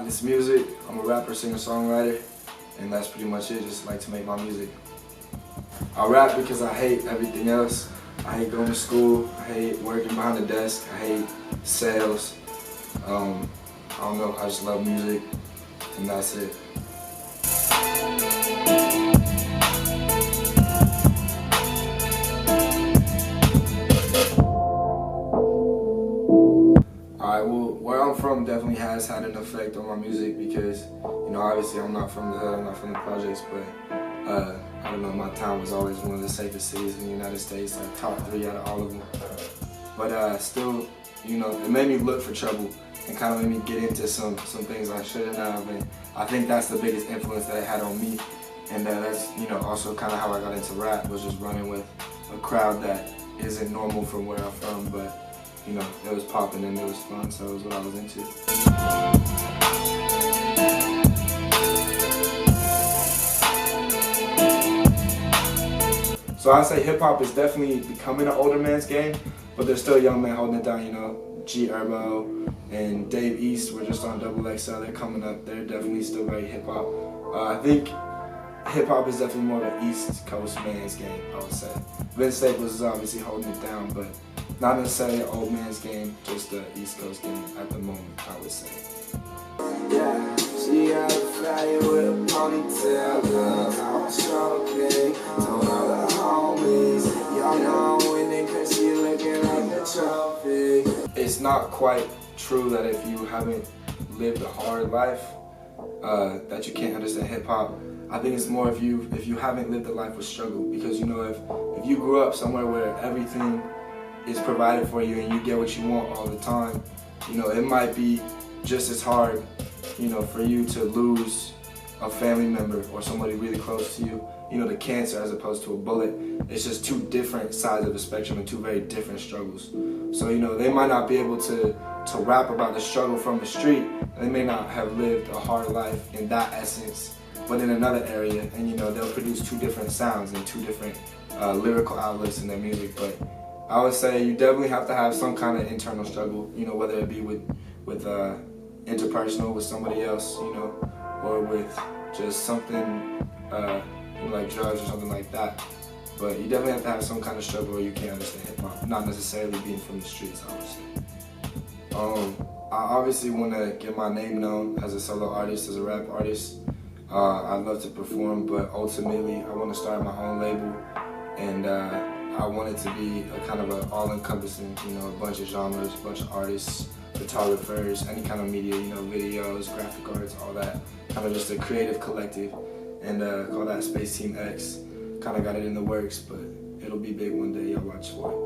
It's music. I'm a rapper, singer, songwriter, and that's pretty much it. Just like to make my music. I rap because I hate everything else. I hate going to school. I hate working behind the desk. I hate sales. I don't know. I just love music, and that's it. Alright, well, where I'm from definitely has had an effect on my music because, you know, obviously I'm not from the hood, I'm not from the projects, but I don't know, my town was always one of the safest cities in the United States, like top 3 out of all of them. But still, you know, it made me look for trouble and kind of made me get into some things I shouldn't have, and I think that's the biggest influence that it had on me. And that's, you know, also kind of how I got into rap, was just running with a crowd that isn't normal from where I'm from, but you know, it was popping and it was fun, so it was what I was into. So I say hip hop is definitely becoming an older man's game, but there's still a young man holding it down, you know. G Herbo and Dave East were just on XXL, they're coming up, they're definitely still very hip hop. I think hip hop is definitely more of an East Coast man's game, I would say. Vince Staples is obviously holding it down, but not necessarily an old man's game, just the East Coast game at the moment, I would say. Yeah, she got a fire with a ponytail, I'm stroking, told all the homies, y'all know I'm winning cause she looking like a trophy. It's not quite true that if you haven't lived a hard life, that you can't understand hip hop. I think it's more if you haven't lived a life with struggle, because you know, if you grew up somewhere where everything is provided for you and you get what you want all the time, you know, it might be just as hard, you know, for you to lose a family member or somebody really close to you, you know, to cancer as opposed to a bullet. It's just two different sides of the spectrum and two very different struggles. So, you know, they might not be able to rap about the struggle from the street, and they may not have lived a hard life in that essence, but in another area, and you know, they'll produce two different sounds and two different lyrical outlets in their music. But I would say you definitely have to have some kind of internal struggle, you know, whether it be with interpersonal with somebody else, you know, or with just something you know, like drugs or something like that. But you definitely have to have some kind of struggle or you can't understand hip hop, not necessarily being from the streets, I would say. I obviously want to get my name known as a solo artist, as a rap artist. I'd love to perform, but ultimately I want to start my own label, and I want it to be a kind of an all-encompassing, you know, a bunch of genres, a bunch of artists, photographers, any kind of media, you know, videos, graphic arts, all that. Kind of just a creative collective, and call that Space Team X. Kind of got it in the works, but it'll be big one day, y'all watch for it.